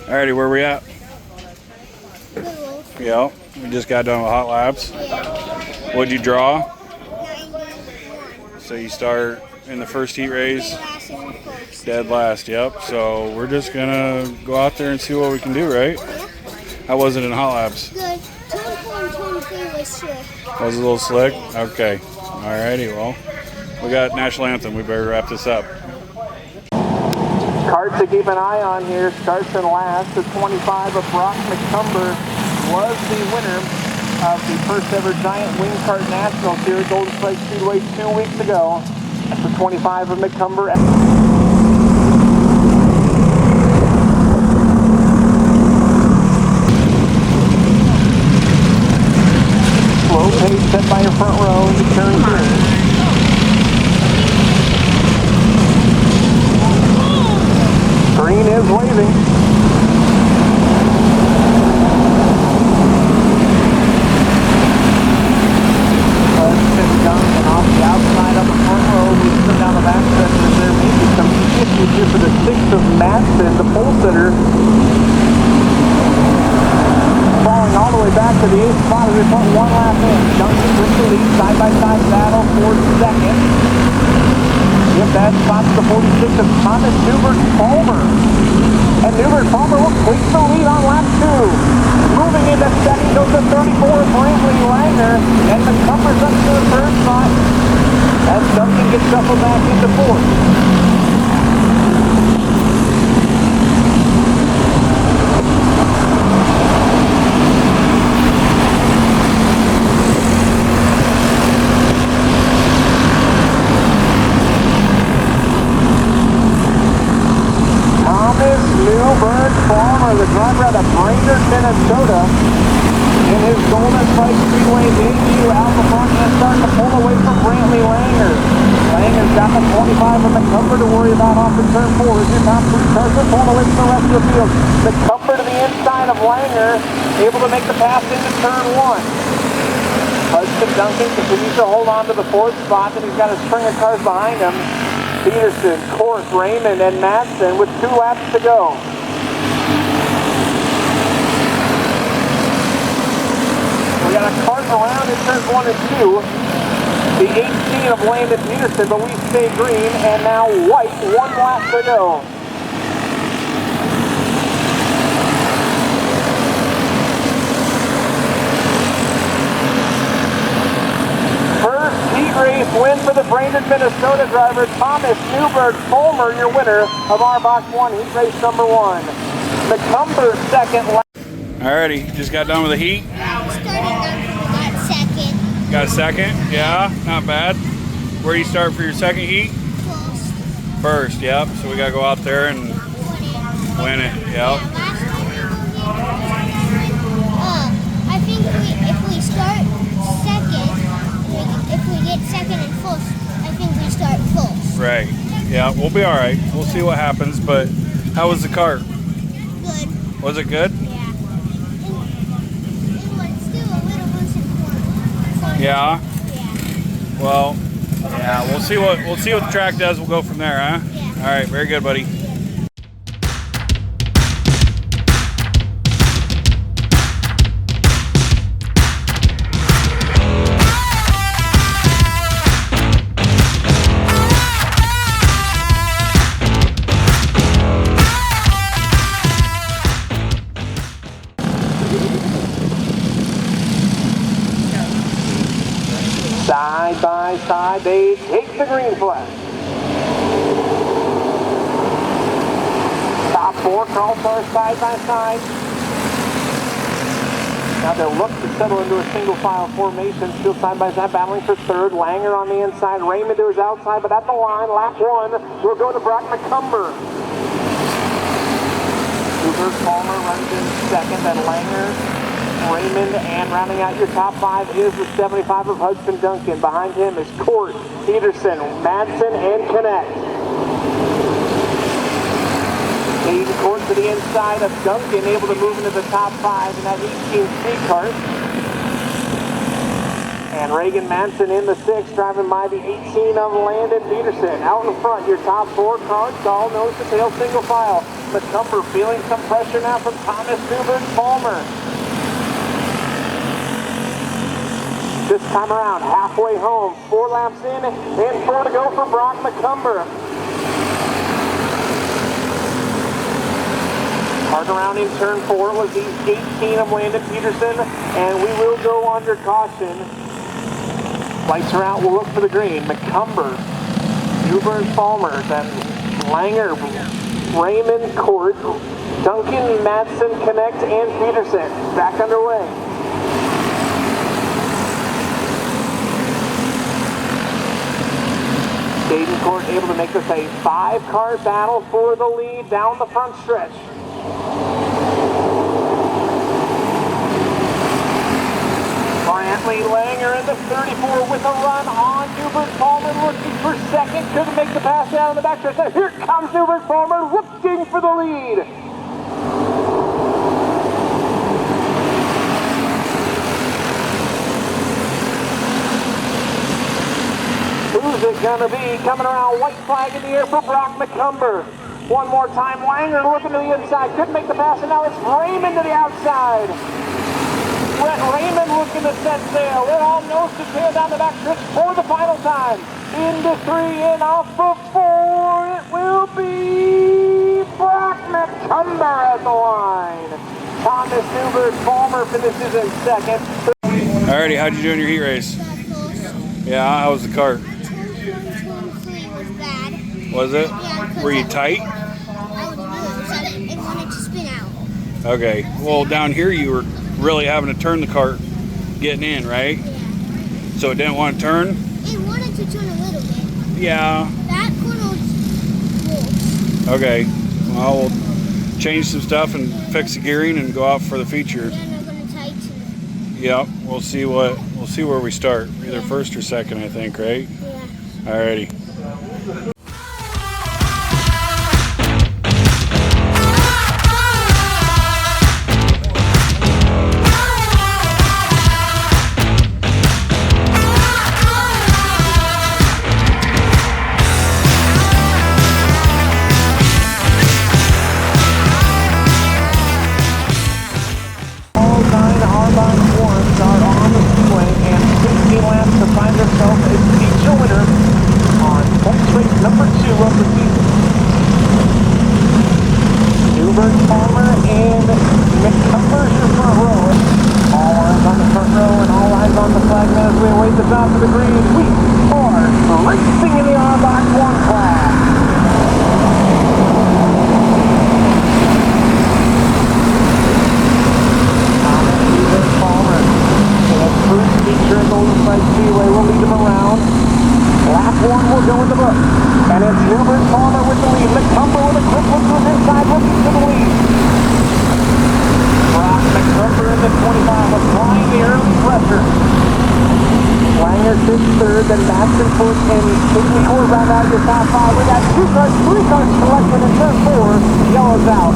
Alrighty, where we at? Cool. Yeah, we just got done with hot laps. Yeah. What'd you draw? 91. So you start in the first heat race, Last and first. dead last. Yep. So we're just gonna go out there and see what we can do, right? Yeah. How was it in hot laps? Good. 24 and 23 was slick. Was it a little slick? Okay. Alrighty, well, we got National Anthem. We better wrap this up. Cart to keep an eye on here starts in last. The 25 of Brock McCumber was the winner of the first ever Giant Wing Kart Nationals here at Golden Spike Speedway 2 weeks ago. That's the 25 of McCumber. Slow pace set by your front row into turn 3. Green is waving. And off the outside of the front row, we come down the back section. There may be some issues here for the 6th of Madsen, the pole sitter. Falling all the way back to the 8th spot as we put one lap in. Duncan with the lead, side-by-side battle for second. If that spot's the 46 of Thomas Newbert-Palmer. And Newbert-Palmer will take the lead on lap 2. Moving into second goes the 34 of Brinkley Langer. And McCumber's up to the third spot as Duncan gets shuffled back into fourth. Newbert-Palmer, the driver out of Brainerd, Minnesota, in his Golden Spike Speedway debut out the front and starting to pull away from Brantley Langer. Langer's got the 25 of McCumber to worry about off in turn 4. As your top 3 cars are pulling away from the rest of the field. McCumber to the inside of Langer, able to make the pass into turn 1. Hudson Duncan continues to hold on to the 4th spot, and he's got a string of cars behind him. Peterson, Court, Raymond, and Madsen with 2 laps to go. We got a cart around in turns 1 and 2. The 18 of Landon Peterson, but we stay green, and now white, 1 lap to go. First heat race win for the Brainerd, Minnesota driver, Thomas Newbert-Palmer, your winner of our Box 1 heat race number 1. McCumber second lap. Alrighty, just got done with the heat. Got second. Got second? Yeah, not bad. Where do you start for your second heat? First, yep. So we got to go out there and win it, yep. I think if we start second, if we get second and first, I think we start first. Right. Yeah, we'll be all right. We'll see what happens, but how was the kart? Good. Was it good? Yeah. It was still a little disappointing. Yeah. Yeah. Well, yeah, we'll see what the track does. We'll go from there, huh? Yeah. All right, very good, buddy. Side by side, they take the green flag. Top 4 crawl cars side by side. Now they'll look to settle into a single file formation, still side by side, battling for third. Langer on the inside, Raymond to his outside, but at the line, lap 1 will go to Brock McCumber. Newbert-Palmer runs in second, then Langer, Raymond, and rounding out your top 5 is the 75 of Hudson Duncan. Behind him is Court, Peterson, Madsen, and Connect. Hayden Court to the inside of Duncan, able to move into the top 5 in that 18 speed cart. And Reagan Manson in the 6, driving by the 18 of Landon Peterson. Out in front, your top 4 cars, all nose to tail, single file. McCumber feeling some pressure now from Thomas Newbert Palmer. This time around, halfway home, 4 laps in, and 4 to go for Brock McCumber. Hard around in turn 4 was the 18 of Landon Peterson, and we will go under caution. Lights are out, we'll look for the green. McCumber, Newbern Palmer, then Langer, Raymond Court, Duncan, Madsen, Connect, and Peterson. Back underway. Court able to make this a 5-car battle for the lead down the front stretch. Brantley Langer in the 34 with a run on Newbert Palmer, looking for second. Couldn't make the pass down in the back stretch. Here comes Newbert Palmer looking for the lead. Who's it gonna be? Coming around, white flag in the air for Brock McCumber. One more time, Langer looking to the inside. Couldn't make the pass, and now it's Raymond to the outside. Brett Raymond looking to set sail. It all nose to tail down the back stretch for the final time. Into 3 and off of 4. It will be Brock McCumber at the line. Thomas Newbert Palmer finishes in second. Alrighty, how'd you do in your heat race? Yeah, how was the car? 23 was bad. Was it? Yeah, Were you tight? I was really upset. It wanted to spin out. Okay. Well, down here you were really having to turn the cart getting in, right? Yeah. So it didn't want to turn? It wanted to turn a little bit. Yeah. That corner was. Okay. Well, we'll change some stuff and fix the gearing and go out for the feature. Then I'm gonna tighten. Yep. We'll see where we start. Either first or second, I think, right? Yeah. Alrighty. Golden Spike Speedway will lead them around. Lap 1 will go in the book. And it's Newbert Palmer with the lead. McCumber with a quick look from inside, looking for the lead. Brock McCumber in the 25, applying the early pressure. Langer sits third, then Madsen fourth, and Sidney Court round out your top 5. We got 2 cars, 3 cars collected in turn 4. Yellow's out.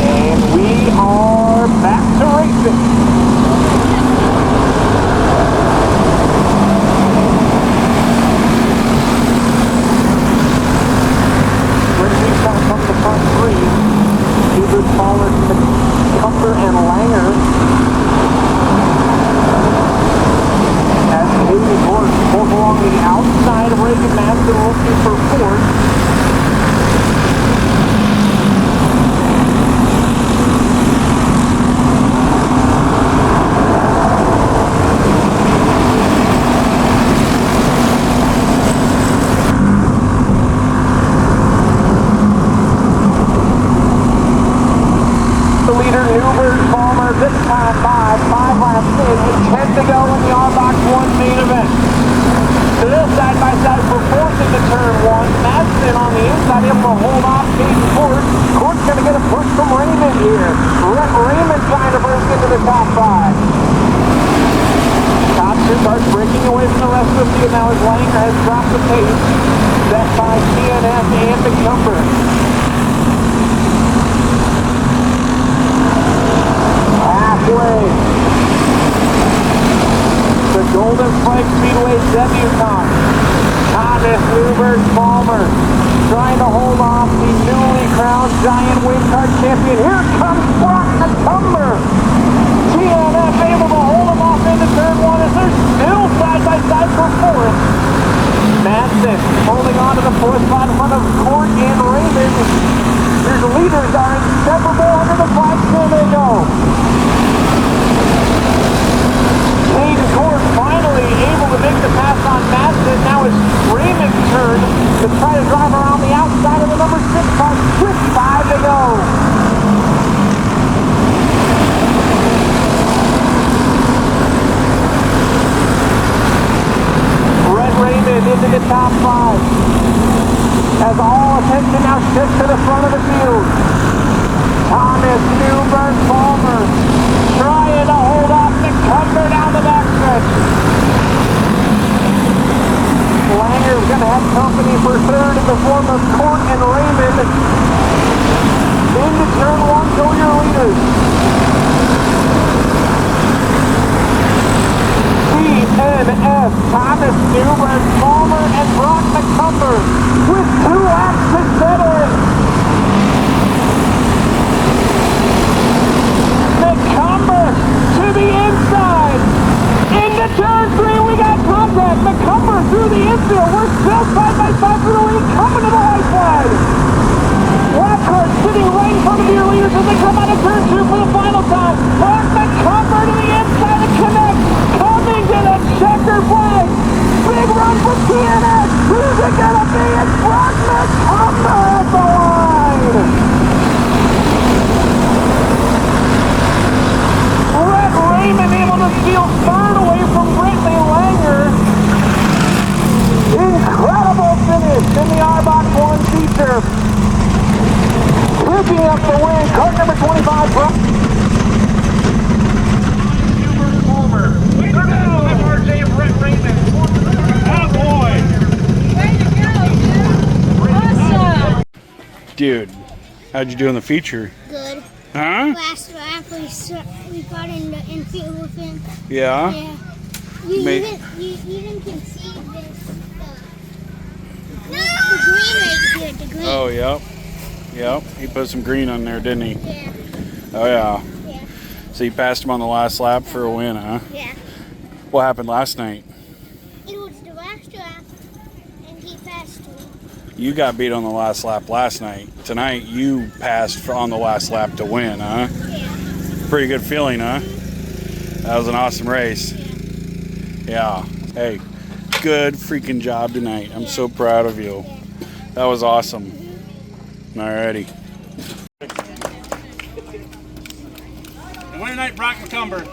And we are back to racing. Racing comes from the front 3. Newbert Palmer, McCumber, and Langer. As Haley Court pulls along the outside of Reagan Madsen, looking for 4th. Newbert Palmer this time by 5 laps in, with 10 to go in the R-Box 1 main event. Still side by side for 4th into turn 1. Madsen on the inside able to hold off Caden Court. Court's going to get a push from Raymond here. Raymond trying to break into the top 5. Top 2 cars breaking away from the rest of the field now as Langer has dropped the pace. Set by CNF and McCumber. Speedway. The Golden Spike Speedway debutante, Thomas Newberg Palmer, trying to hold off the newly crowned Giant Wing Kart champion. Here comes Brock McCumber. TNF able to hold him off into turn one as they're still side by side for fourth. Madsen holding on to the fourth spot in front of Court and Raymond. His leaders are inseparable under the flag. There they go. Cade Court finally able to make the pass on Madsen. Now it's Raymond's turn to try to drive around the outside of the number 6 car with 5 to go. Raymond into the top 5 as all attention now shifts to the front of the field. Thomas Newberg Palmer trying to hold off McCumber down the backstretch. Langer's going to have company for third in the form of Court and Raymond. Into turn 1 go your leaders. DNF, Thomas Newberg Palmer and Brock McCumber with 2 laps to settle. McCumber to the inside. Into turn 3 we got contact. McCumber through the infield. We're still side by side for the lead. Coming to the white flag. Lockhart sitting right in front of your leaders as they come out of turn 2 for the final time. Brock McCumber to the inside to connect. Coming to the checker flag. Big run for TNF. Who's it gonna be? It's Brock McCumber at the line. Brett Raymond able to steal third away from Brittany Langer. Incredible finish in the RBOK 1 feature. Picking up the win, cart number 25, Brock. Newberg Palmer. Way to go, FRJ and Brett Raymond. Oh boy. Way to go, dude. Awesome. Dude, how'd you do in the feature? Good. Huh? Last lap we got in the infield with him. Yeah? Yeah. You Mate. even can see this, the green right here, the green. Oh, yep. Yep. He put some green on there, didn't he? Yeah. Oh, yeah. Yeah. So you passed him on the last lap for a win, huh? Yeah. What happened last night? It was the last lap, and he passed me. You got beat on the last lap last night. Tonight, you passed on the last lap to win, huh? Yeah. Pretty good feeling, huh? That was an awesome race. Yeah. Yeah. Hey, good freaking job tonight. I'm Yeah. so proud of you. Yeah. That was awesome. Alrighty. And winner tonight, Brock McCumber.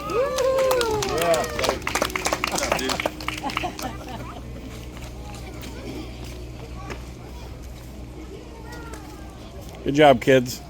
Good job, kids.